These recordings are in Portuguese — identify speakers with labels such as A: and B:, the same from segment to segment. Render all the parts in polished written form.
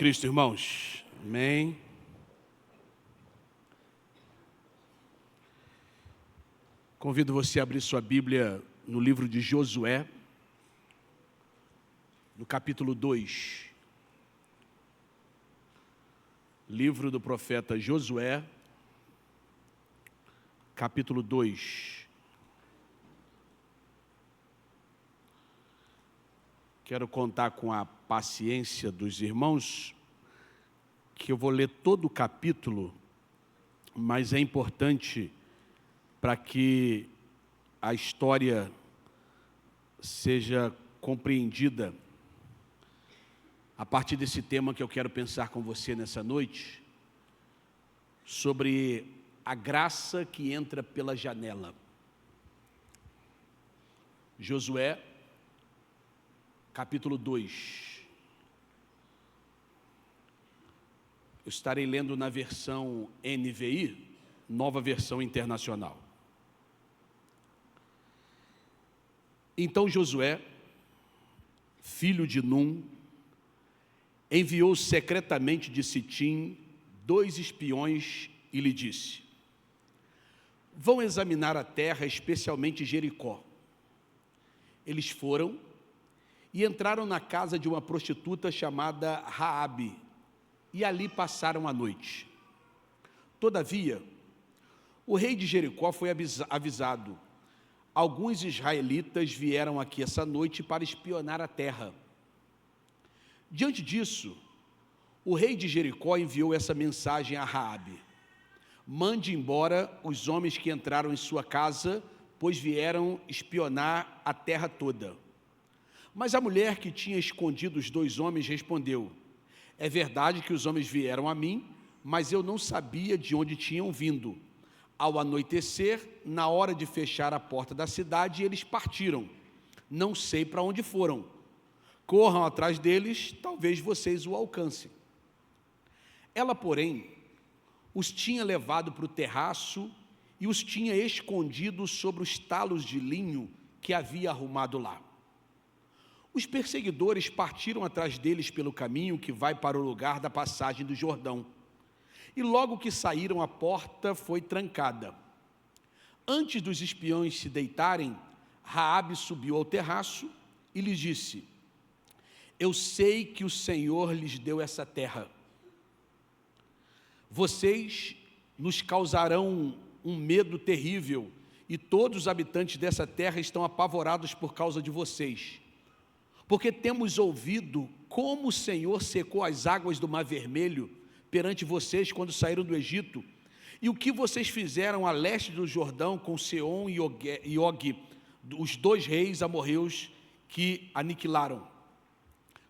A: Cristo, irmãos. Amém. Convido você a abrir sua Bíblia no livro de Josué, no capítulo 2. Livro do profeta Josué, capítulo 2. Quero contar com a paciência dos irmãos, que eu vou ler todo o capítulo, mas é importante para que a história seja compreendida a partir desse tema que eu quero pensar com você nessa noite, sobre a graça que entra pela janela. Josué, capítulo 2. Eu estarei lendo na versão NVI, Nova Versão Internacional. Então Josué, filho de Num, enviou secretamente de Sitim 2 espiões e lhe disse: vão examinar a terra, especialmente Jericó. Eles foram e entraram na casa de uma prostituta chamada Raabe, e ali passaram a noite. Todavia, o rei de Jericó foi avisado: alguns israelitas vieram aqui essa noite para espionar a terra. Diante disso, o rei de Jericó enviou essa mensagem a Raabe: mande embora os homens que entraram em sua casa, pois vieram espionar a terra toda. Mas a mulher que tinha escondido os 2 homens respondeu: é verdade que os homens vieram a mim, mas eu não sabia de onde tinham vindo. Ao anoitecer, na hora de fechar a porta da cidade, eles partiram. Não sei para onde foram. Corram atrás deles, talvez vocês o alcancem. Ela, porém, os tinha levado para o terraço e os tinha escondido sobre os talos de linho que havia arrumado lá. Os perseguidores partiram atrás deles pelo caminho que vai para o lugar da passagem do Jordão. E logo que saíram, a porta foi trancada. Antes dos espiões se deitarem, Raabe subiu ao terraço e lhes disse: eu sei que o Senhor lhes deu essa terra. Vocês nos causarão um medo terrível, e todos os habitantes dessa terra estão apavorados por causa de vocês. Porque temos ouvido como o Senhor secou as águas do Mar Vermelho perante vocês quando saíram do Egito, e o que vocês fizeram a leste do Jordão com Seom e Og, os 2 reis amorreus que aniquilaram.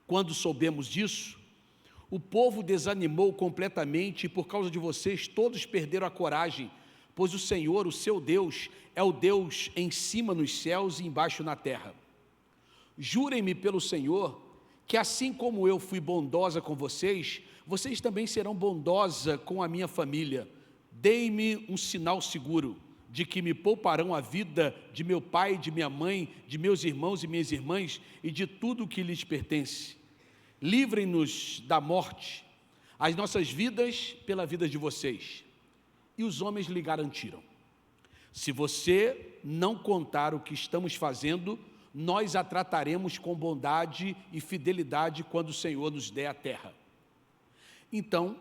A: Quando soubemos disso, o povo desanimou completamente, e por causa de vocês todos perderam a coragem, pois o Senhor, o seu Deus, é o Deus em cima nos céus e embaixo na terra. Jurem-me pelo Senhor, que assim como eu fui bondosa com vocês, vocês também serão bondosa com a minha família. Deem-me um sinal seguro, de que me pouparão a vida de meu pai, de minha mãe, de meus irmãos e minhas irmãs, e de tudo o que lhes pertence. Livrem-nos da morte, as nossas vidas pela vida de vocês. E os homens lhe garantiram: se você não contar o que estamos fazendo, nós a trataremos com bondade e fidelidade quando o Senhor nos der a terra. Então,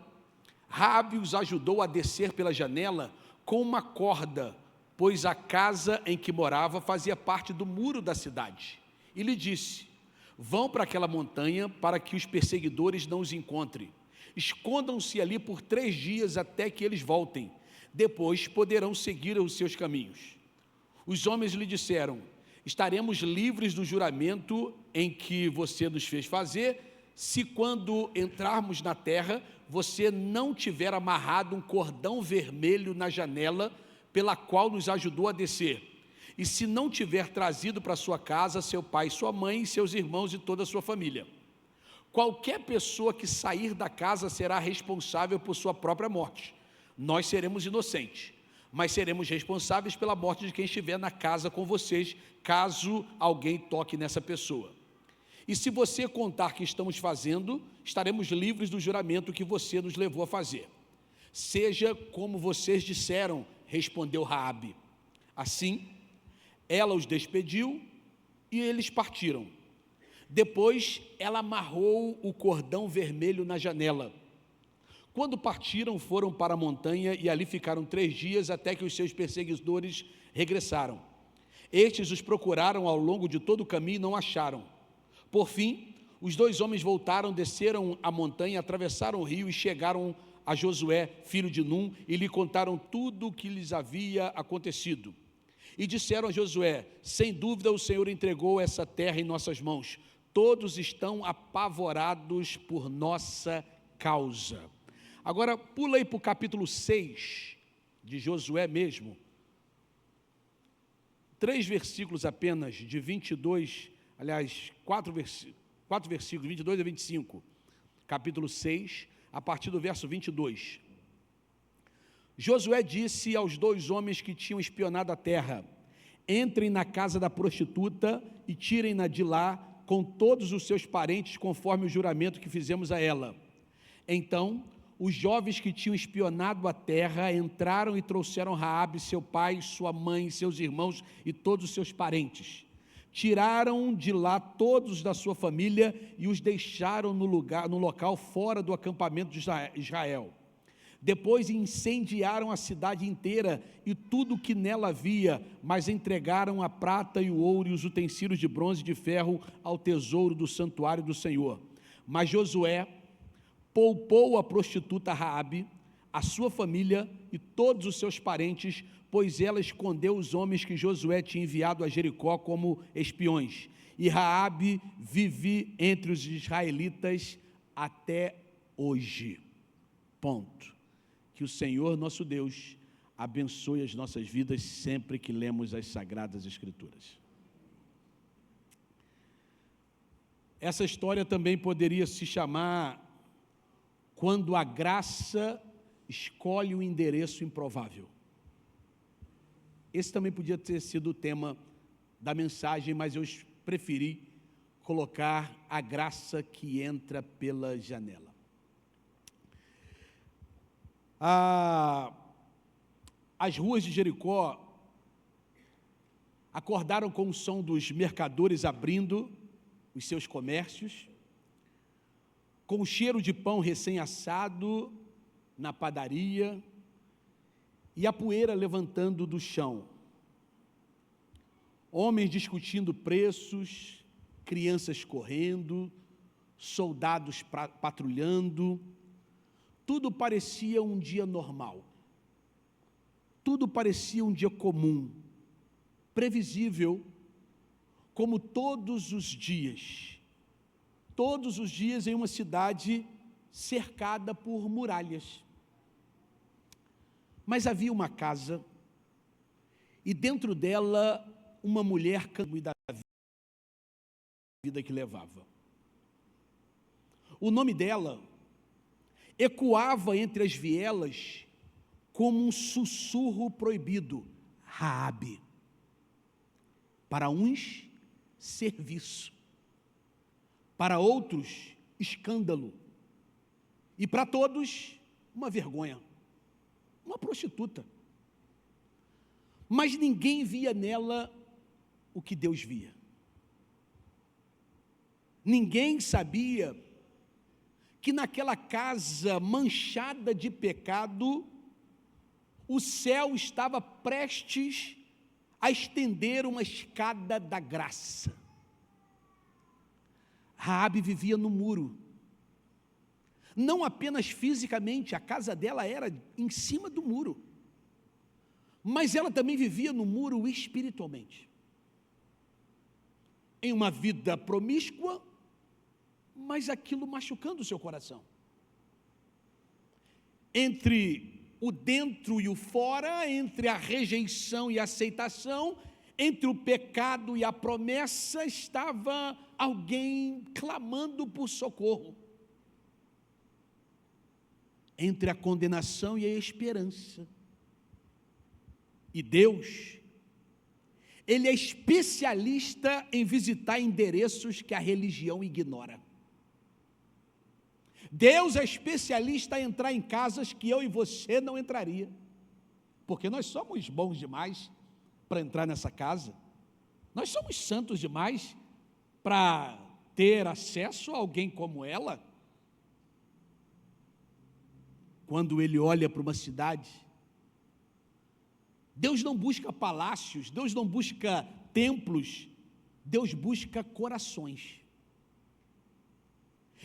A: Raabe os ajudou a descer pela janela com uma corda, pois a casa em que morava fazia parte do muro da cidade. E lhe disse: vão para aquela montanha para que os perseguidores não os encontrem. Escondam-se ali por 3 dias até que eles voltem. Depois poderão seguir os seus caminhos. Os homens lhe disseram: estaremos livres do juramento em que você nos fez fazer, se quando entrarmos na terra, você não tiver amarrado um cordão vermelho na janela pela qual nos ajudou a descer, e se não tiver trazido para sua casa seu pai, sua mãe, seus irmãos e toda a sua família. Qualquer pessoa que sair da casa será responsável por sua própria morte. Nós seremos inocentes, mas seremos responsáveis pela morte de quem estiver na casa com vocês, caso alguém toque nessa pessoa. E se você contar que estamos fazendo, estaremos livres do juramento que você nos levou a fazer. Seja como vocês disseram, respondeu Raabe. Assim, ela os despediu e eles partiram. Depois, ela amarrou o cordão vermelho na janela. Quando partiram, foram para a montanha e ali ficaram 3 dias até que os seus perseguidores regressaram. Estes os procuraram ao longo de todo o caminho e não acharam. Por fim, os 2 homens voltaram, desceram a montanha, atravessaram o rio e chegaram a Josué, filho de Num, e lhe contaram tudo o que lhes havia acontecido. E disseram a Josué: sem dúvida o Senhor entregou essa terra em nossas mãos. Todos estão apavorados por nossa causa. Agora, pula aí para o capítulo 6 de Josué mesmo. 3 versículos apenas, de 22, aliás, 4 versículos, 22 a 25. Capítulo 6, a partir do verso 22. Josué disse aos 2 homens que tinham espionado a terra: entrem na casa da prostituta e tirem-na de lá com todos os seus parentes, conforme o juramento que fizemos a ela. Então, os jovens que tinham espionado a terra entraram e trouxeram Raabe, seu pai, sua mãe, seus irmãos e todos os seus parentes. Tiraram de lá todos da sua família e os deixaram no local fora do acampamento de Israel. Depois incendiaram a cidade inteira e tudo o que nela havia, mas entregaram a prata e o ouro e os utensílios de bronze e de ferro ao tesouro do santuário do Senhor. Mas Josué poupou a prostituta Raabe, a sua família e todos os seus parentes, pois ela escondeu os homens que Josué tinha enviado a Jericó como espiões. E Raabe vive entre os israelitas até hoje. Ponto. Que o Senhor nosso Deus abençoe as nossas vidas sempre que lemos as Sagradas Escrituras. Essa história também poderia se chamar Quando a Graça Escolhe o Endereço Improvável. Esse também podia ter sido o tema da mensagem, mas eu preferi colocar a graça que entra pela janela. As ruas de Jericó acordaram com o som dos mercadores abrindo os seus comércios, com o cheiro de pão recém-assado na padaria e a poeira levantando do chão. Homens discutindo preços, crianças correndo, soldados patrulhando. Tudo parecia um dia normal. Tudo parecia um dia comum, previsível, como todos os dias. Todos os dias em uma cidade cercada por muralhas. Mas havia uma casa, e dentro dela uma mulher da vida que levava. O nome dela ecoava entre as vielas como um sussurro proibido: Raabe. Para uns, serviço. Para outros, escândalo. E para todos, uma vergonha. Uma prostituta. Mas ninguém via nela o que Deus via. Ninguém sabia que naquela casa manchada de pecado, o céu estava prestes a estender uma escada da graça. Raabe vivia no muro. Não apenas fisicamente, a casa dela era em cima do muro, mas ela também vivia no muro espiritualmente. Em uma vida promíscua, mas aquilo machucando o seu coração. Entre o dentro e o fora, entre a rejeição e a aceitação, entre o pecado e a promessa, estava alguém clamando por socorro. Entre a condenação e a esperança. E Deus, Ele é especialista em visitar endereços que a religião ignora. Deus é especialista em entrar em casas que eu e você não entraria, porque nós somos bons demais para entrar nessa casa, nós somos santos demais para ter acesso a alguém como ela. Quando ele olha para uma cidade, Deus não busca palácios, Deus não busca templos, Deus busca corações.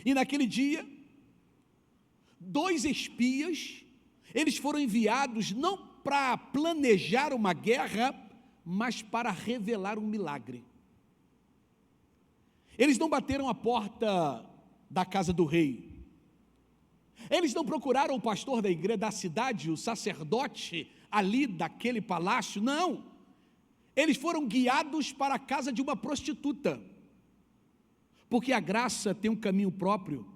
A: E naquele dia, 2 espias, eles foram enviados não para planejar uma guerra, mas para revelar um milagre. Eles não bateram a porta da casa do rei, eles não procuraram o pastor da igreja da cidade, o sacerdote ali daquele palácio, não. Eles foram guiados para a casa de uma prostituta, porque a graça tem um caminho próprio,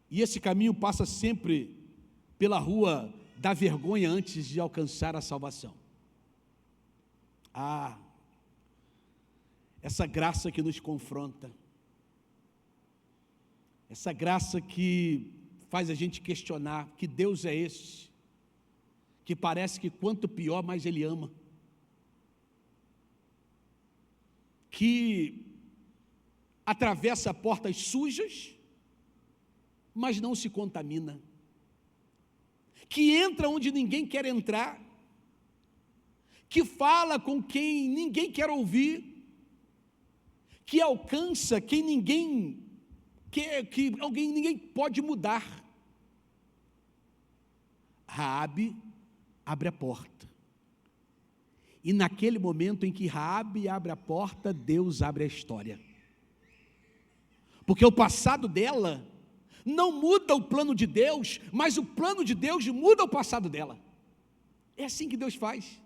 A: e esse caminho passa sempre pela rua da vergonha antes de alcançar a salvação. Essa graça que nos confronta, essa graça que faz a gente questionar que Deus é esse, que parece que quanto pior, mais Ele ama, que atravessa portas sujas, mas não se contamina, que entra onde ninguém quer entrar, que fala com quem ninguém quer ouvir, que alcança quem ninguém pode mudar. Raabe abre a porta, e naquele momento em que Raabe abre a porta, Deus abre a história, porque o passado dela não muda o plano de Deus, mas o plano de Deus muda o passado dela. É assim que Deus faz.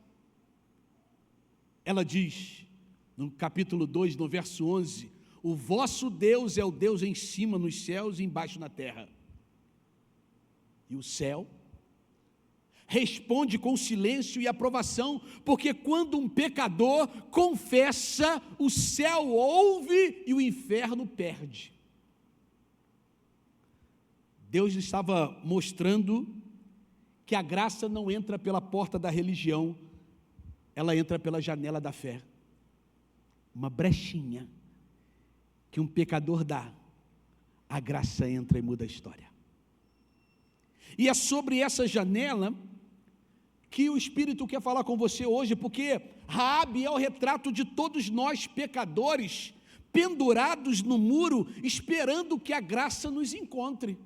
A: Ela diz, no capítulo 2, no verso 11, o vosso Deus é o Deus em cima nos céus e embaixo na terra. E o céu responde com silêncio e aprovação, porque quando um pecador confessa, o céu ouve e o inferno perde. Deus estava mostrando que a graça não entra pela porta da religião, ela entra pela janela da fé. Uma brechinha que um pecador dá, a graça entra e muda a história. E é sobre essa janela que o Espírito quer falar com você hoje, porque Raabe é o retrato de todos nós pecadores, pendurados no muro, esperando que a graça nos encontre.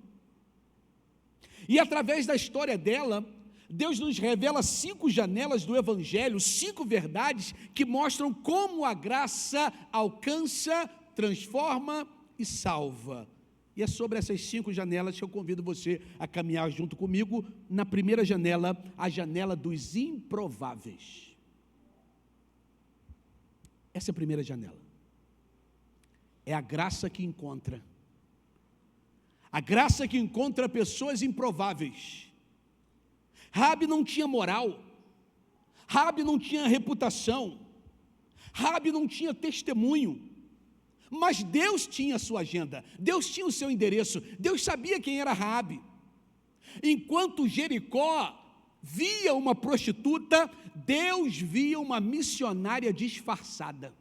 A: E através da história dela, Deus nos revela 5 janelas do Evangelho, 5 verdades que mostram como a graça alcança, transforma e salva. E é sobre essas 5 janelas que eu convido você a caminhar junto comigo. Na primeira janela, a janela dos improváveis. Essa é a primeira janela. É a graça que encontra. A graça que encontra pessoas improváveis. Raabe não tinha moral, Raabe não tinha reputação, Raabe não tinha testemunho, mas Deus tinha a sua agenda, Deus tinha o seu endereço, Deus sabia quem era Raabe. Enquanto Jericó via uma prostituta, Deus via uma missionária disfarçada.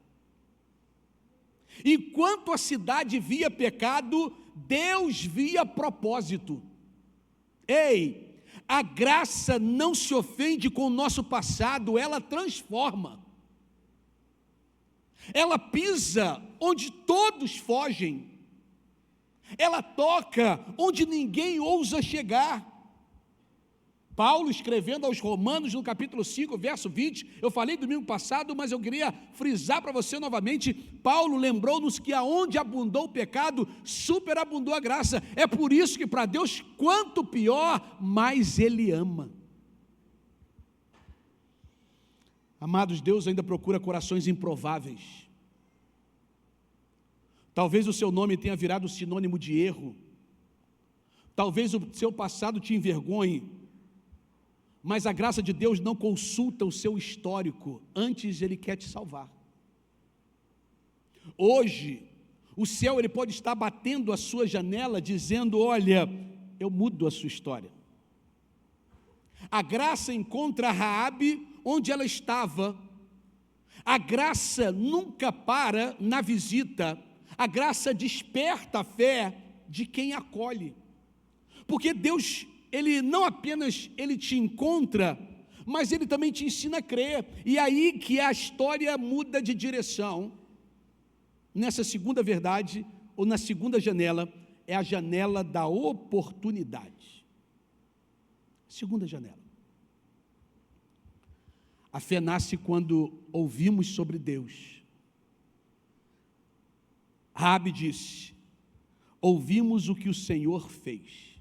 A: Enquanto a cidade via pecado, Deus via propósito. Ei, a graça não se ofende com o nosso passado, ela transforma. Ela pisa onde todos fogem. Ela toca onde ninguém ousa chegar. Paulo, escrevendo aos Romanos, no capítulo 5, verso 20, eu falei domingo passado, mas eu queria frisar para você novamente, Paulo lembrou-nos que aonde abundou o pecado, superabundou a graça. É por isso que para Deus, quanto pior, mais Ele ama. Amados, Deus ainda procura corações improváveis. Talvez o seu nome tenha virado sinônimo de erro. Talvez o seu passado te envergonhe. Mas a graça de Deus não consulta o seu histórico, antes Ele quer te salvar. Hoje, o céu ele pode estar batendo a sua janela, dizendo: olha, eu mudo a sua história. A graça encontra Raabe onde ela estava. A graça nunca para na visita. A graça desperta a fé de quem acolhe. Porque Deus, Ele não apenas Ele te encontra, mas Ele também te ensina a crer. E aí que a história muda de direção. Nessa segunda verdade, ou na segunda janela, é a janela da oportunidade. Segunda janela. A fé nasce quando ouvimos sobre Deus. Raabe disse: ouvimos o que o Senhor fez.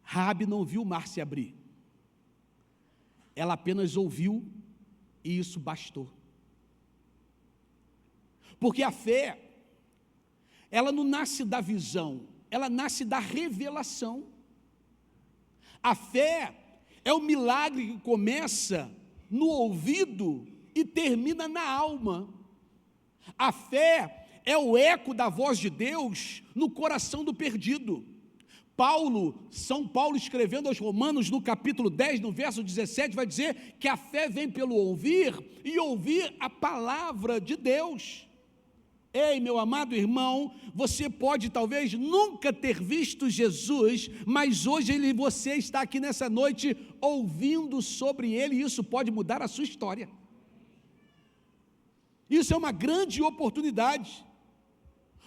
A: Raabe não viu o mar se abrir. Ela apenas ouviu e isso bastou. Porque a fé, ela não nasce da visão, ela nasce da revelação. A fé é o milagre que começa no ouvido e termina na alma. A fé é o eco da voz de Deus no coração do perdido. São Paulo escrevendo aos Romanos, no capítulo 10, no verso 17, vai dizer que a fé vem pelo ouvir, e ouvir a palavra de Deus. Ei, meu amado irmão, você pode talvez nunca ter visto Jesus, mas hoje você está aqui nessa noite ouvindo sobre Ele, e isso pode mudar a sua história. Isso é uma grande oportunidade,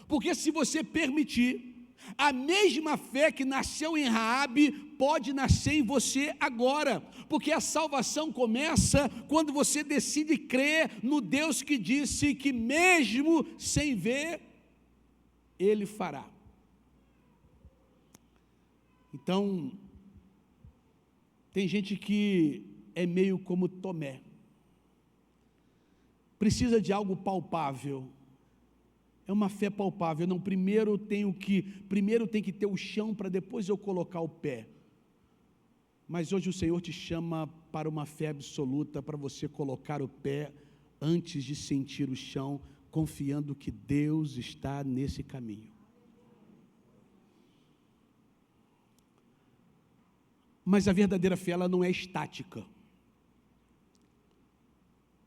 A: porque se você permitir, a mesma fé que nasceu em Raabe pode nascer em você agora, porque a salvação começa quando você decide crer no Deus que disse que mesmo sem ver, Ele fará. Então, tem gente que é meio como Tomé, precisa de algo palpável. É uma fé palpável. Não, primeiro tem que ter o chão para depois eu colocar o pé. Mas hoje o Senhor te chama para uma fé absoluta, para você colocar o pé antes de sentir o chão, confiando que Deus está nesse caminho. Mas a verdadeira fé, ela não é estática.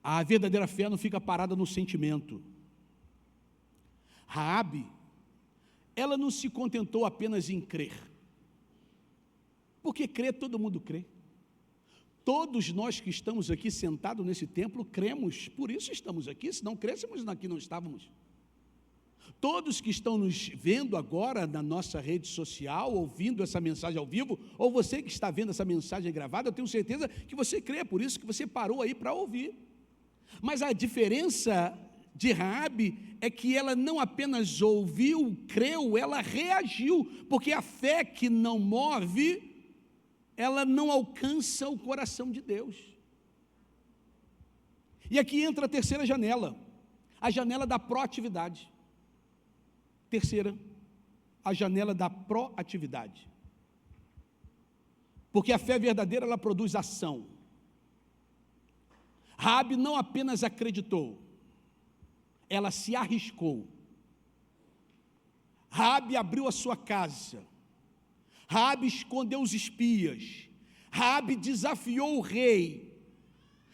A: A verdadeira fé não fica parada no sentimento. Raabe, ela não se contentou apenas em crer, porque crer todo mundo crê. Todos nós que estamos aqui sentados nesse templo cremos, por isso estamos aqui. Se não crêssemos, aqui não estávamos. Todos que estão nos vendo agora na nossa rede social, ouvindo essa mensagem ao vivo, ou você que está vendo essa mensagem gravada, eu tenho certeza que você crê, por isso que você parou aí para ouvir. Mas a diferença de Raabe é que ela não apenas ouviu, creu, ela reagiu, porque a fé que não move, ela não alcança o coração de Deus. E aqui entra a terceira janela, a janela da proatividade. Terceira, a janela da proatividade. Porque a fé verdadeira, ela produz ação. Raabe não apenas acreditou, ela se arriscou. Raabe abriu a sua casa. Raabe escondeu os espias. Raabe desafiou o rei.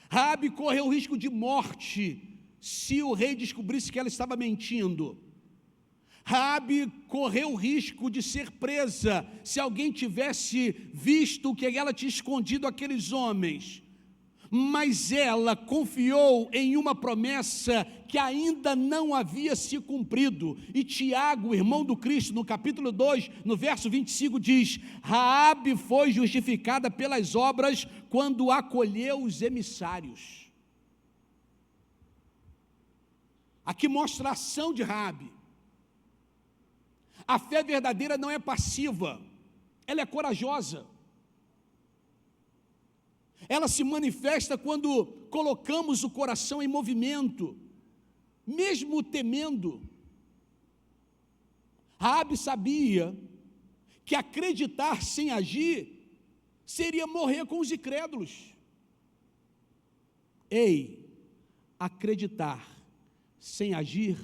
A: Raabe correu o risco de morte se o rei descobrisse que ela estava mentindo. Raabe correu o risco de ser presa se alguém tivesse visto que ela tinha escondido aqueles homens. Mas ela confiou em uma promessa que ainda não havia se cumprido. E Tiago, irmão do Cristo, no capítulo 2, no verso 25, diz: Raabe foi justificada pelas obras quando acolheu os emissários. Aqui mostra a ação de Raabe. A fé verdadeira não é passiva, ela é corajosa. Ela se manifesta quando colocamos o coração em movimento, mesmo temendo. Raabe sabia que acreditar sem agir seria morrer com os incrédulos. Ei, acreditar sem agir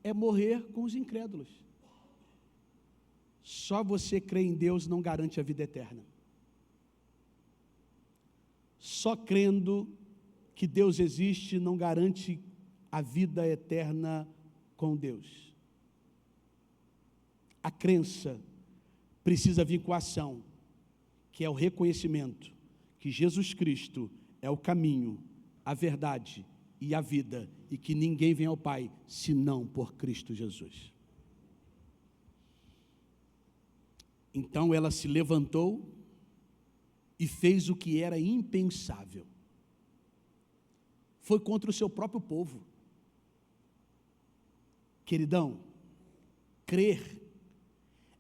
A: é morrer com os incrédulos. Só você crer em Deus não garante a vida eterna. Só crendo que Deus existe não garante a vida eterna com Deus. A crença precisa vir com a ação, que é o reconhecimento que Jesus Cristo é o caminho, a verdade e a vida, e que ninguém vem ao Pai senão por Cristo Jesus. Então ela se levantou e fez o que era impensável. Foi contra o seu próprio povo. Queridão, crer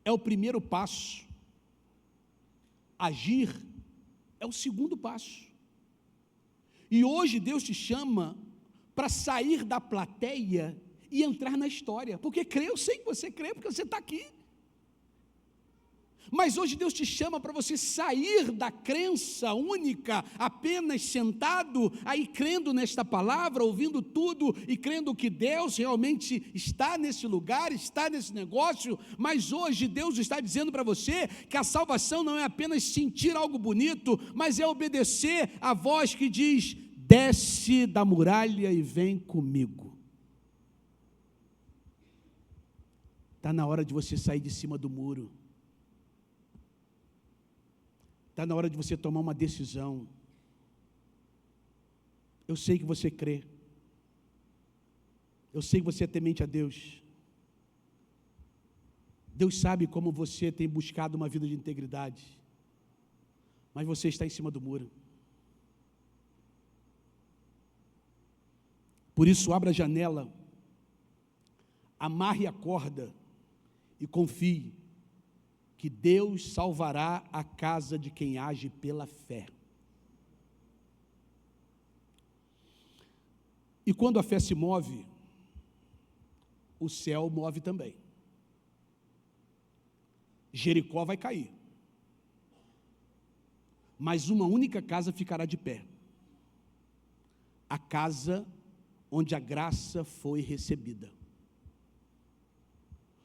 A: é o primeiro passo. Agir é o segundo passo. E hoje Deus te chama para sair da plateia e entrar na história. Porque crer, eu sei que você crê, porque você está aqui. Mas hoje Deus te chama para você sair da crença única, apenas sentado, aí crendo nesta palavra, ouvindo tudo e crendo que Deus realmente está nesse lugar, está nesse negócio. Mas hoje Deus está dizendo para você que a salvação não é apenas sentir algo bonito, mas é obedecer a voz que diz: desce da muralha e vem comigo. Está na hora de você sair de cima do muro. Está na hora de você tomar uma decisão. Eu sei que você crê. Eu sei que você é temente a Deus. Deus sabe como você tem buscado uma vida de integridade. Mas você está em cima do muro. Por isso, abra a janela, amarre a corda e confie que Deus salvará a casa de quem age pela fé. E quando a fé se move, o céu move também. Jericó vai cair, mas uma única casa ficará de pé. A casa onde a graça foi recebida.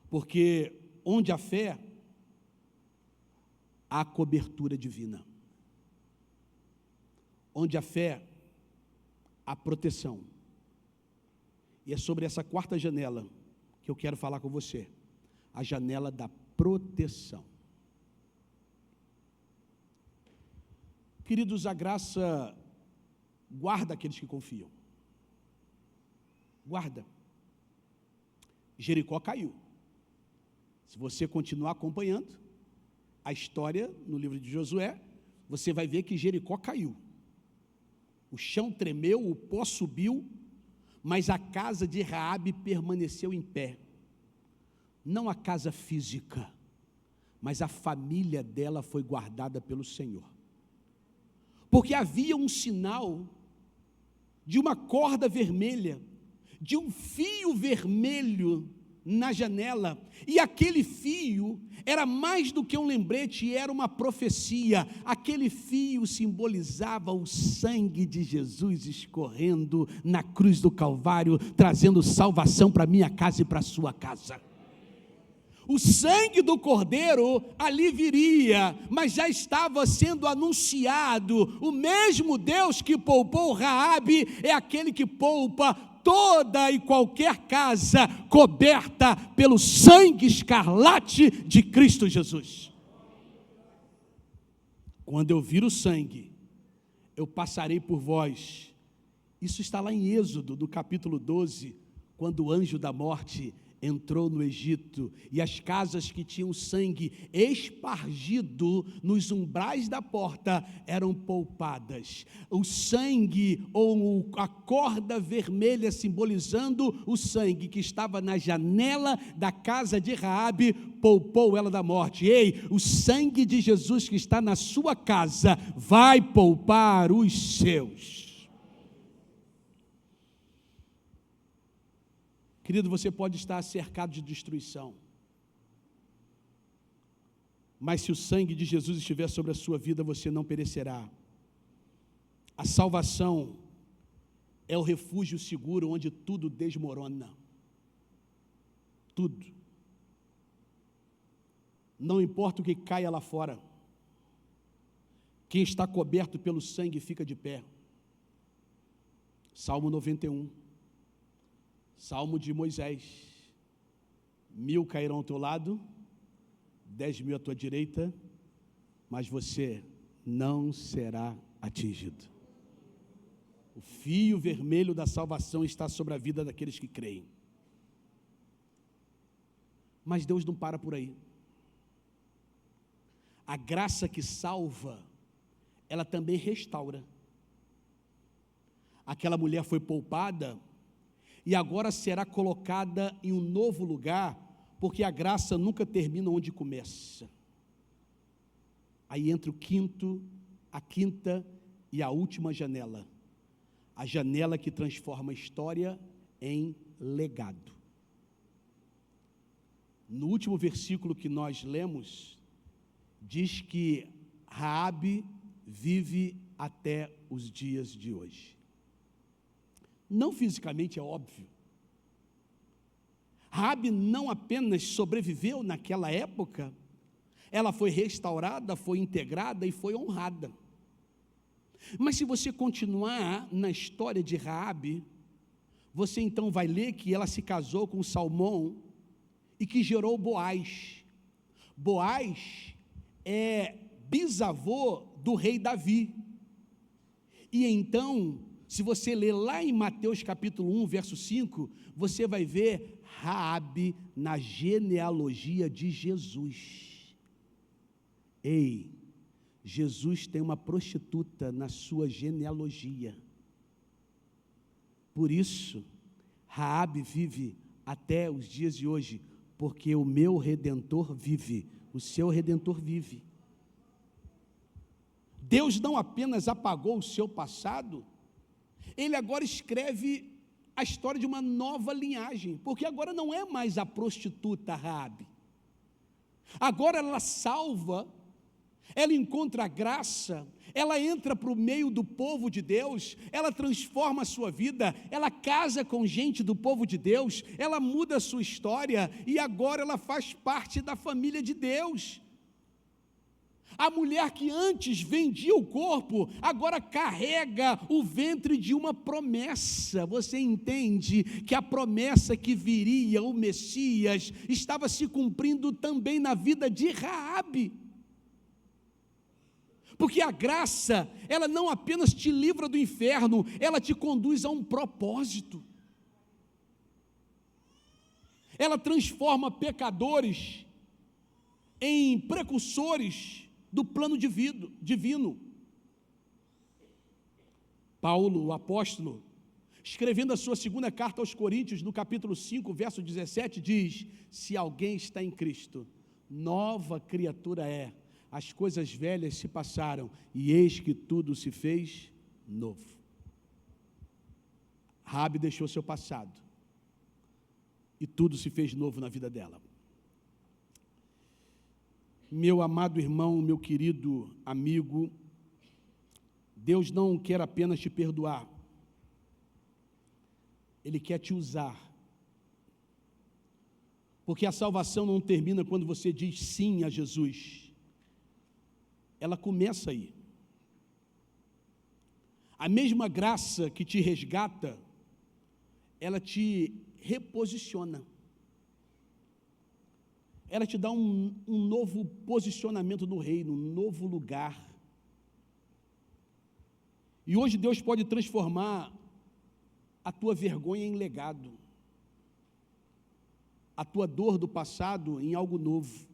A: Porque onde a fé, há cobertura divina. Onde a fé, há proteção. E é sobre essa quarta janela que eu quero falar com você. A janela da proteção. Queridos, a graça guarda aqueles que confiam. Guarda. Jericó caiu. Se você continuar acompanhando a história no livro de Josué, você vai ver que Jericó caiu. O chão tremeu, o pó subiu, mas a casa de Raabe permaneceu em pé. Não a casa física, mas a família dela foi guardada pelo Senhor. Porque havia um sinal de uma corda vermelha, de um fio vermelho na janela, e aquele fio era mais do que um lembrete, era uma profecia. Aquele fio simbolizava o sangue de Jesus escorrendo na cruz do Calvário, trazendo salvação para minha casa e para a sua casa. O sangue do Cordeiro ali viria, mas já estava sendo anunciado. O mesmo Deus que poupou Raabe é aquele que poupa toda e qualquer casa coberta pelo sangue escarlate de Cristo Jesus. Quando eu vir o sangue, eu passarei por vós. Isso está lá em Êxodo, no capítulo 12, quando o anjo da morte entrou no Egito, e as casas que tinham sangue espargido nos umbrais da porta eram poupadas. O sangue, ou a corda vermelha simbolizando o sangue que estava na janela da casa de Raabe, poupou ela da morte. Ei, o sangue de Jesus que está na sua casa vai poupar os seus. Querido, você pode estar cercado de destruição. mas se o sangue de Jesus estiver sobre a sua vida, você não perecerá. A salvação é o refúgio seguro onde tudo desmorona. Tudo. Não importa o que caia lá fora, quem está coberto pelo sangue fica de pé. Salmo 91, Salmo de Moisés: 1000 cairão ao teu lado, 10.000 à tua direita, mas você não será atingido. O fio vermelho da salvação está sobre a vida daqueles que creem. Mas Deus não para por aí. A graça que salva, ela também restaura. Aquela mulher foi poupada e agora será colocada em um novo lugar, porque a graça nunca termina onde começa. Aí entra a quinta e a última janela. A janela que transforma a história em legado. No último versículo que nós lemos, diz que Raabe vive até os dias de hoje. Não fisicamente, é óbvio. Raabe não apenas sobreviveu naquela época, ela foi restaurada, foi integrada e foi honrada. Mas se você continuar na história de Raabe, você então vai ler que ela se casou com Salmão e que gerou Boaz. Boaz é bisavô do rei Davi. E então, se você ler lá em Mateus capítulo 1, verso 5, você vai ver Raabe na genealogia de Jesus. Ei, Jesus tem uma prostituta na sua genealogia. Por isso, Raabe vive até os dias de hoje, porque o meu Redentor vive, o seu Redentor vive. Deus não apenas apagou o seu passado, Ele agora escreve a história de uma nova linhagem, porque agora não é mais a prostituta Raabe. Agora ela salva, ela encontra graça, ela entra para o meio do povo de Deus, ela transforma a sua vida, ela casa com gente do povo de Deus, ela muda a sua história e agora ela faz parte da família de Deus. A mulher que antes vendia o corpo, agora carrega o ventre de uma promessa. Você entende que a promessa que viria, o Messias, estava se cumprindo também na vida de Raabe. Porque a graça, ela não apenas te livra do inferno, ela te conduz a um propósito. Ela transforma pecadores em precursores do plano divino. Paulo, o apóstolo, escrevendo a sua segunda carta aos Coríntios, no capítulo 5, verso 17, diz: se alguém está em Cristo, nova criatura é, as coisas velhas se passaram, e eis que tudo se fez novo. Raabe deixou seu passado, e tudo se fez novo na vida dela. Meu amado irmão, meu querido amigo, Deus não quer apenas te perdoar, Ele quer te usar. Porque a salvação não termina quando você diz sim a Jesus. Ela começa aí. A mesma graça que te resgata, ela te reposiciona. Ela te dá um novo posicionamento no reino, um novo lugar. E hoje Deus pode transformar a tua vergonha em legado, a tua dor do passado em algo novo.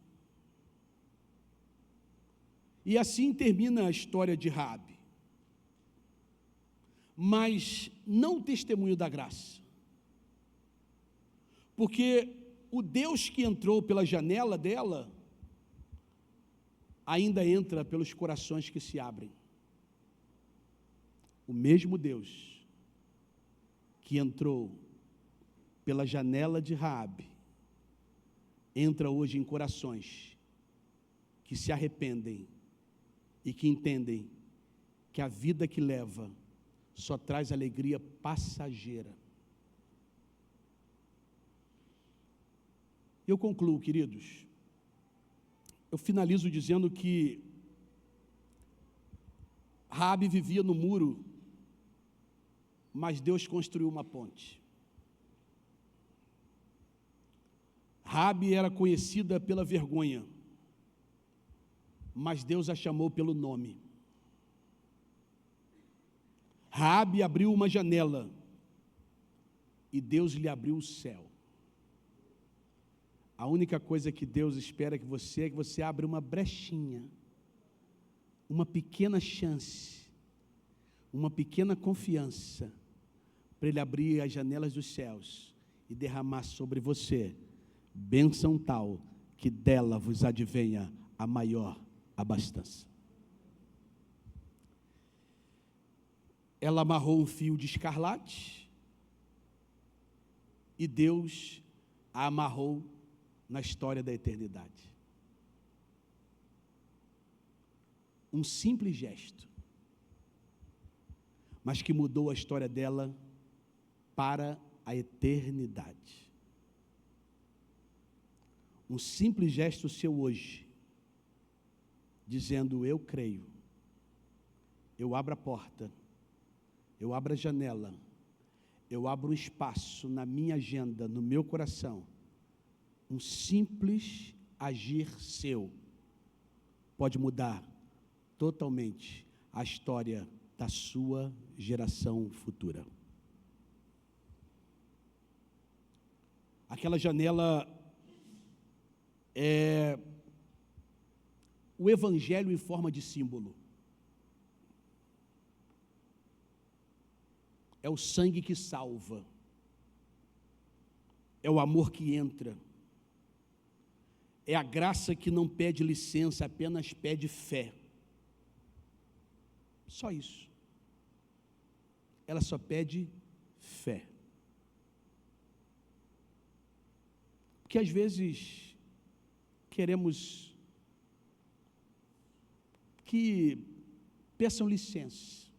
A: E assim termina a história de Raabe. Mas não o testemunho da graça. Porque o Deus que entrou pela janela dela, ainda entra pelos corações que se abrem. O mesmo Deus que entrou pela janela de Raabe, entra hoje em corações que se arrependem e que entendem que a vida que leva só traz alegria passageira. Eu concluo, queridos. Eu finalizo dizendo que Raabe vivia no muro, mas Deus construiu uma ponte. Raabe era conhecida pela vergonha, mas Deus a chamou pelo nome. Raabe abriu uma janela e Deus lhe abriu o céu. A única coisa que Deus espera é que você abra uma brechinha, uma pequena chance, uma pequena confiança, para Ele abrir as janelas dos céus e derramar sobre você bênção tal que dela vos advenha a maior abastança. Ela amarrou um fio de escarlate e Deus a amarrou na história da eternidade. Um simples gesto, mas que mudou a história dela para a eternidade. Um simples gesto seu hoje, dizendo: eu creio, eu abro a porta, eu abro a janela, eu abro um espaço na minha agenda, no meu coração. Um simples agir seu pode mudar totalmente a história da sua geração futura. Aquela janela é o Evangelho em forma de símbolo. É o sangue que salva. É o amor que entra. É a graça que não pede licença, apenas pede fé. Só isso. Ela só pede fé. Porque às vezes queremos que peçam licença.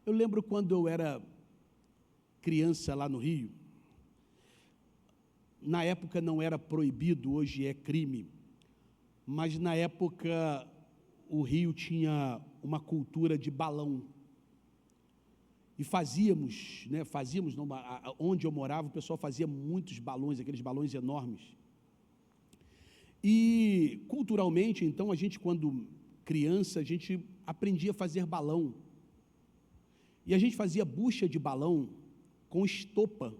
A: Eu lembro quando eu era criança lá no Rio. Na época não era proibido, hoje é crime, mas na época o Rio tinha uma cultura de balão. E fazíamos, onde eu morava, o pessoal fazia muitos balões, aqueles balões enormes. E culturalmente, então, a gente, quando criança, a gente aprendia a fazer balão. E a gente fazia bucha de balão com estopa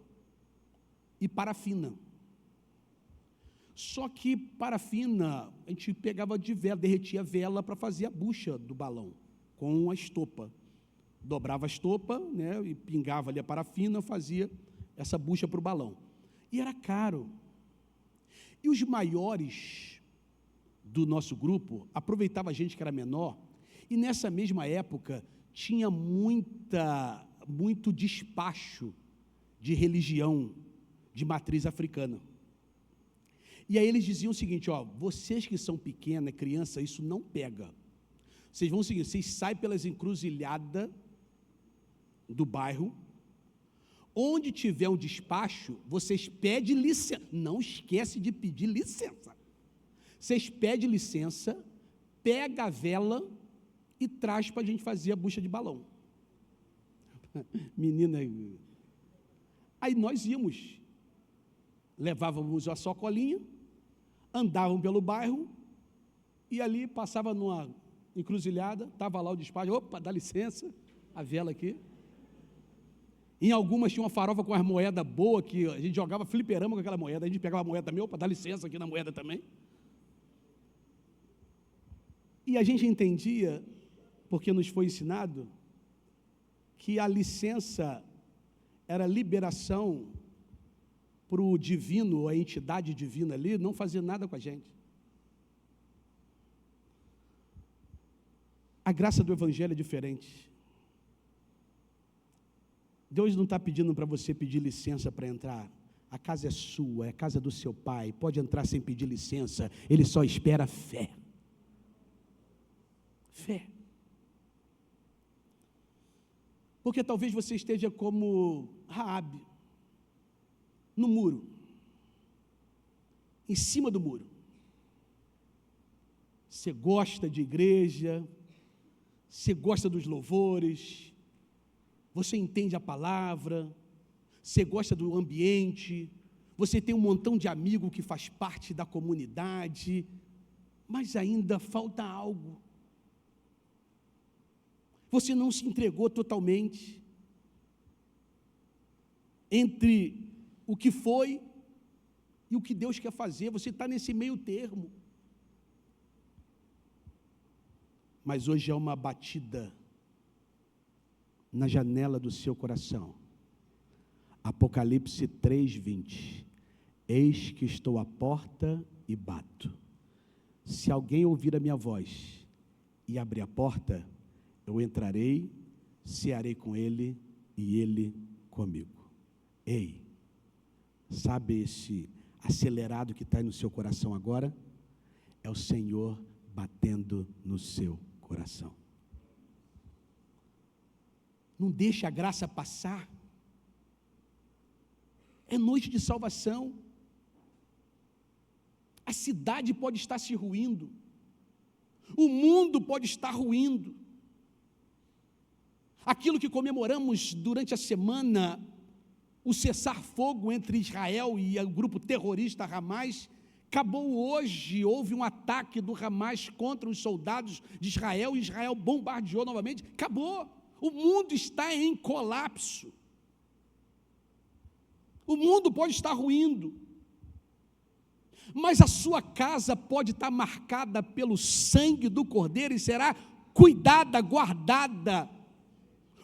A: e parafina. Só que parafina, a gente pegava de vela, derretia a vela para fazer a bucha do balão, com a estopa. Dobrava a estopa, e pingava ali a parafina, fazia essa bucha para o balão. E era caro. E os maiores do nosso grupo aproveitavam a gente que era menor, e nessa mesma época tinha muito despacho de religião de matriz africana. E aí eles diziam o seguinte: vocês que são pequenas, criança, isso não pega. Vocês vão seguir, vocês saem pelas encruzilhadas do bairro, onde tiver um despacho, vocês pedem licença, não esquece de pedir licença. Vocês pedem licença, pega a vela e traz para a gente fazer a bucha de balão. Menina, aí nós íamos, levávamos a sacolinha, andavam pelo bairro, e ali passava numa encruzilhada, estava lá o despacho, opa, dá licença, a vela aqui. Em algumas tinha uma farofa com as moedas boas, que a gente jogava fliperama com aquela moeda, a gente pegava a moeda também, opa, dá licença aqui na moeda também. E a gente entendia, porque nos foi ensinado, que a licença era liberação para o divino, a entidade divina ali, não fazer nada com a gente. A graça do Evangelho é diferente. Deus não está pedindo para você pedir licença para entrar. A casa é sua, é a casa do seu pai, pode entrar sem pedir licença, Ele só espera fé. Fé. Porque talvez você esteja como Raabe, no muro, em cima do muro. Você gosta de igreja, você gosta dos louvores, você entende a palavra, você gosta do ambiente, você tem um montão de amigos que faz parte da comunidade, mas ainda falta algo. Você não se entregou totalmente entre o que foi e o que Deus quer fazer. Você está nesse meio termo. Mas hoje é uma batida na janela do seu coração. Apocalipse 3:20. Eis que estou à porta e bato. Se alguém ouvir a minha voz e abrir a porta, eu entrarei, cearei com ele e ele comigo. Ei, sabe esse acelerado que está aí no seu coração agora? É o Senhor batendo no seu coração. Não deixe a graça passar. É noite de salvação. A cidade pode estar se ruindo. O mundo pode estar ruindo. Aquilo que comemoramos durante a semana, o cessar-fogo entre Israel e o grupo terrorista Hamas, acabou hoje. Houve um ataque do Hamas contra os soldados de Israel, e Israel bombardeou novamente. Acabou. O mundo está em colapso. O mundo pode estar ruindo, mas a sua casa pode estar marcada pelo sangue do Cordeiro e será cuidada, guardada.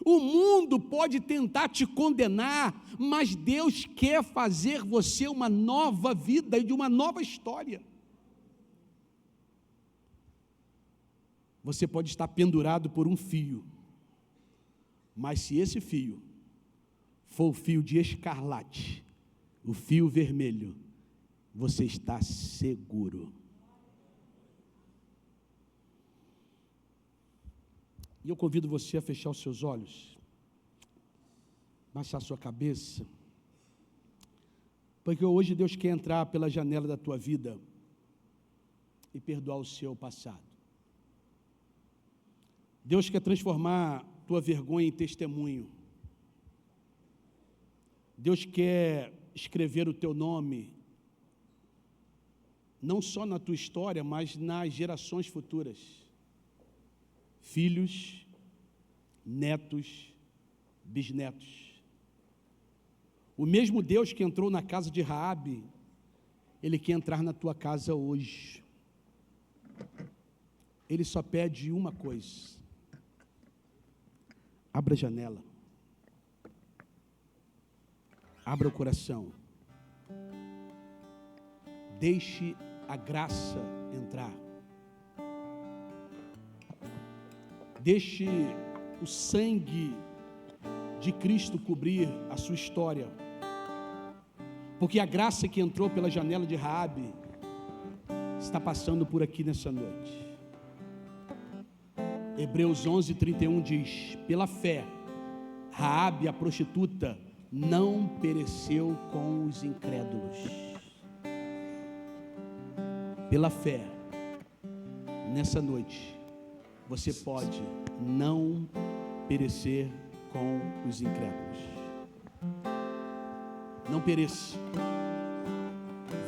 A: O mundo pode tentar te condenar, mas Deus quer fazer você uma nova vida e de uma nova história. Você pode estar pendurado por um fio, mas se esse fio for o fio de escarlate, o fio vermelho, você está seguro. E eu convido você a fechar os seus olhos, baixar a sua cabeça, porque hoje Deus quer entrar pela janela da tua vida e perdoar o seu passado. Deus quer transformar tua vergonha em testemunho. Deus quer escrever o teu nome, não só na tua história, mas nas gerações futuras. Filhos, netos, bisnetos. O mesmo Deus que entrou na casa de Raabe, Ele quer entrar na tua casa hoje. Ele só pede uma coisa: abra a janela, abra o coração, deixe a graça entrar, deixe o sangue de Cristo cobrir a sua história, porque a graça que entrou pela janela de Raabe está passando por aqui nessa noite. Hebreus 11:31 diz: pela fé, Raabe, a prostituta, não pereceu com os incrédulos. Pela fé, nessa noite, você pode não perecer com os incrédulos. Não pereça.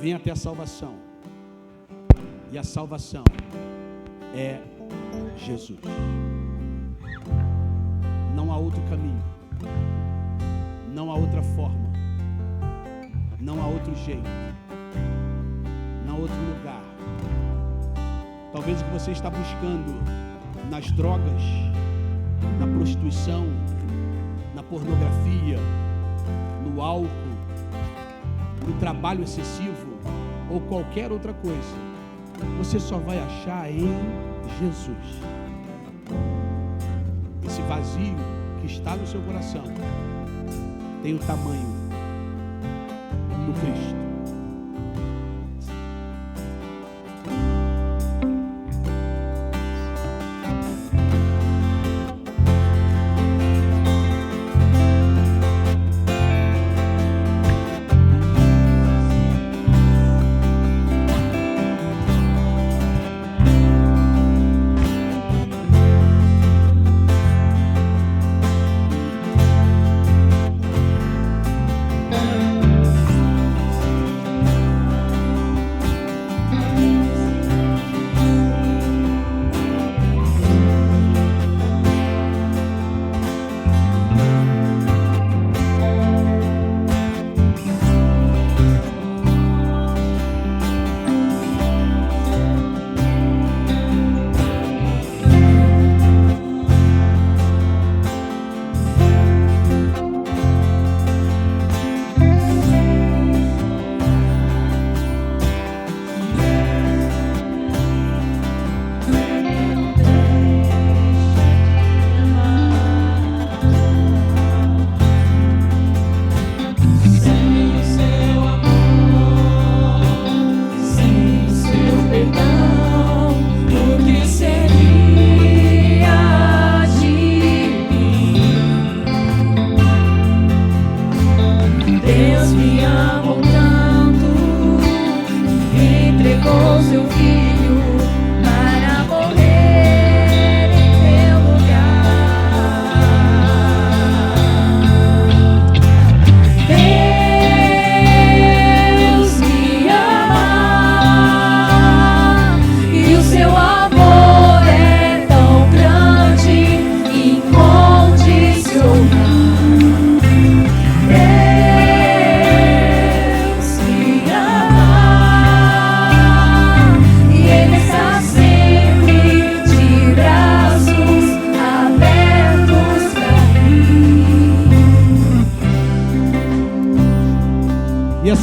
A: Venha até a salvação. E a salvação é Jesus. Não há outro caminho. Não há outra forma. Não há outro jeito. Não há outro lugar. Talvez o que você está buscando nas drogas, na prostituição, na pornografia, no álcool, no trabalho excessivo ou qualquer outra coisa, você só vai achar em Jesus. Esse vazio que está no seu coração tem o tamanho do Cristo.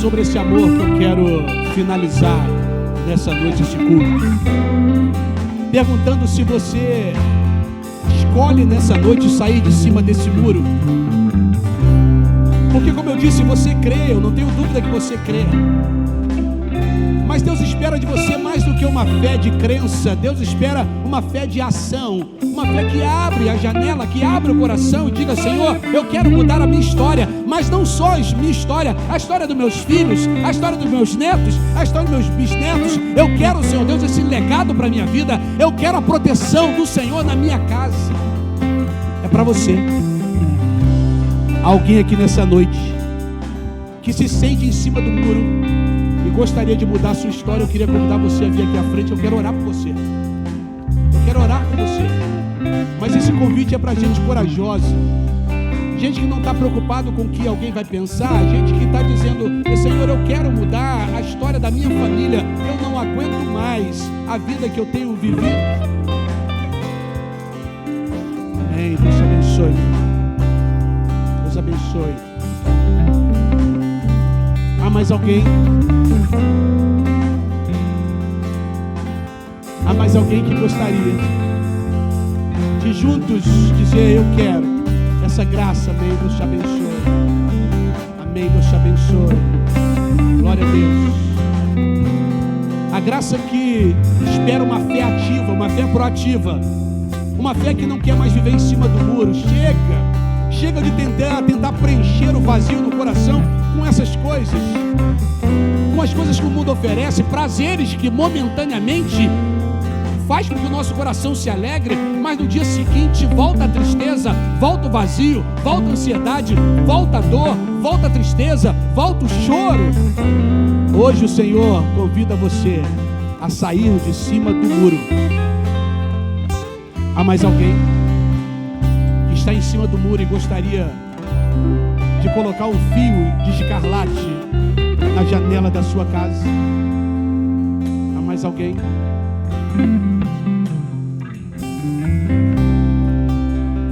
A: sobre esse amor que eu quero finalizar nessa noite, esse culto, perguntando se você escolhe nessa noite sair de cima desse muro. Porque, como eu disse, você crê, eu não tenho dúvida que você crê. Mas Deus espera de você mais do que uma fé de crença. Deus espera uma fé de ação, uma fé que abre a janela, que abre o coração e diga: Senhor, eu quero mudar a minha história, mas não só a minha história, a história dos meus filhos, a história dos meus netos, a história dos meus bisnetos. Eu quero, Senhor Deus, esse legado para a minha vida. Eu quero a proteção do Senhor na minha casa. É para você. Alguém aqui nessa noite que se sente em cima do muro e gostaria de mudar a sua história, eu queria convidar você a vir aqui à frente. Eu quero orar por você. Eu quero orar por você. Mas esse convite é para gente corajosa, gente que não está preocupado com o que alguém vai pensar, gente que está dizendo: Senhor, eu quero mudar a história da minha família, eu não aguento mais a vida que eu tenho vivido. Amém. Deus te abençoe. Deus abençoe. Há mais alguém? Há mais alguém que gostaria de juntos dizer: eu quero essa graça? Amém. Deus te abençoe. Amém. Deus te abençoe. Glória a Deus. A graça que espera uma fé ativa, uma fé proativa, uma fé que não quer mais viver em cima do muro. Chega de tentar preencher o vazio no coração com essas coisas, com as coisas que o mundo oferece, prazeres que momentaneamente faz com que o nosso coração se alegre, mas no dia seguinte volta a tristeza, volta o vazio, volta a ansiedade, volta a dor, volta a tristeza, volta o choro. Hoje o Senhor convida você a sair de cima do muro. Há mais alguém que está em cima do muro e gostaria de colocar um fio de escarlate na janela da sua casa? Há mais alguém?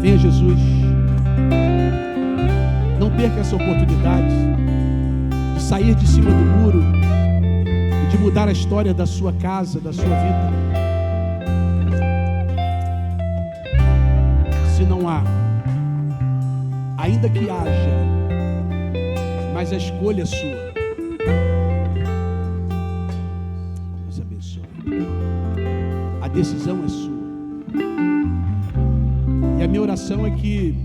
A: Venha, Jesus. Não perca essa oportunidade de sair de cima do muro e de mudar a história da sua casa, da sua vida. Se não há, ainda que haja, mas a escolha é sua. Deus abençoe. A decisão é sua. E a minha oração é que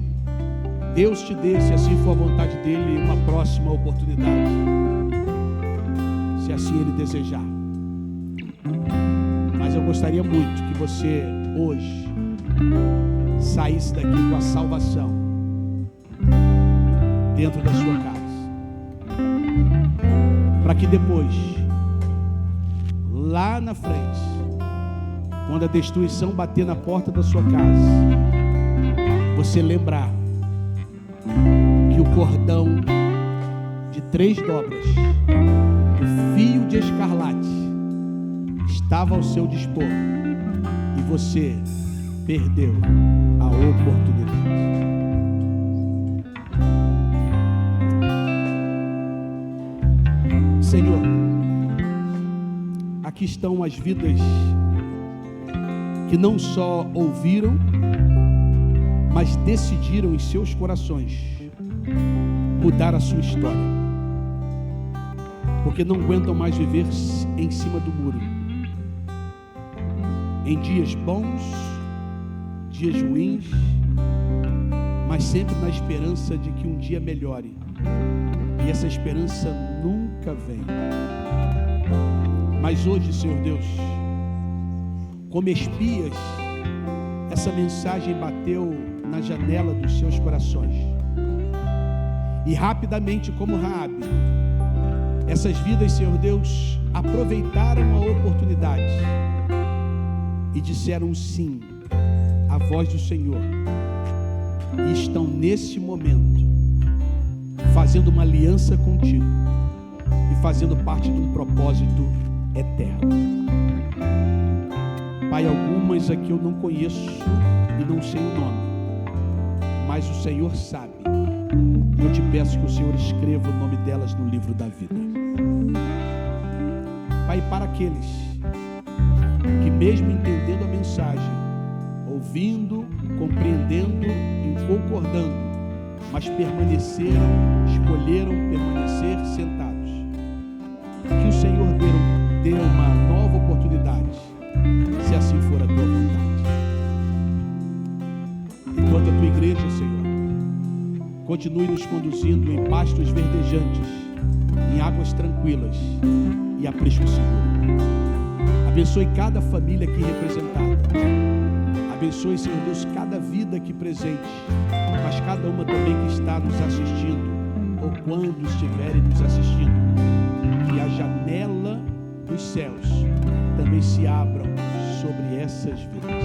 A: Deus te dê, se assim for a vontade dEle, uma próxima oportunidade, se assim Ele desejar. Mas eu gostaria muito que você hoje saísse daqui com a salvação dentro da sua casa, para que depois, lá na frente, quando a destruição bater na porta da sua casa, você lembrar que o cordão de 3 dobras, o fio de escarlate, estava ao seu dispor e você perdeu a oportunidade. Senhor, aqui estão as vidas que não só ouviram, mas decidiram em seus corações mudar a sua história, porque não aguentam mais viver em cima do muro, em dias bons, dias ruins, mas sempre na esperança de que um dia melhore, e essa esperança nunca vem. Mas hoje, Senhor Deus, como espias, essa mensagem bateu na janela dos seus corações, e rapidamente, como Raabe, essas vidas, Senhor Deus, aproveitaram a oportunidade e disseram sim à voz do Senhor, e estão nesse momento fazendo uma aliança contigo e fazendo parte de um propósito eterno. Pai, algumas aqui eu não conheço e não sei o nome, mas o Senhor sabe. Eu te peço que o Senhor escreva o nome delas no livro da vida. Pai, para aqueles que mesmo entendendo a mensagem, ouvindo, compreendendo e concordando, mas escolheram permanecer sentados, que o Senhor dê uma nova oportunidade, se assim for a tua vontade. Enquanto a tua igreja, Senhor, continue nos conduzindo em pastos verdejantes, em águas tranquilas e aprisco seguro. Abençoe cada família aqui representada. Abençoe, Senhor Deus, cada vida aqui presente, mas cada uma também que está nos assistindo, ou quando estiverem nos assistindo, que a janela dos céus também se abram sobre essas vidas.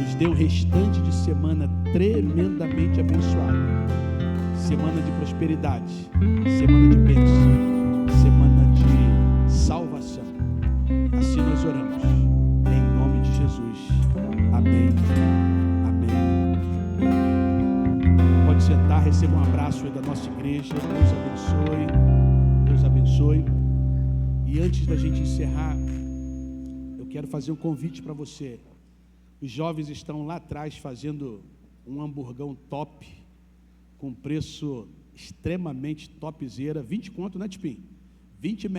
A: Nos dê um restante de semana tremendamente abençoado, semana de prosperidade, semana de bênção, semana de salvação. Assim nós oramos, em nome de Jesus. Amém, amém, amém. Pode sentar, receba um abraço aí da nossa igreja. Deus abençoe, Deus abençoe. E antes da gente encerrar, eu quero fazer um convite para você. Os jovens estão lá atrás fazendo um hamburgão top, com preço extremamente topzera, 20 conto, né, Tipim? 20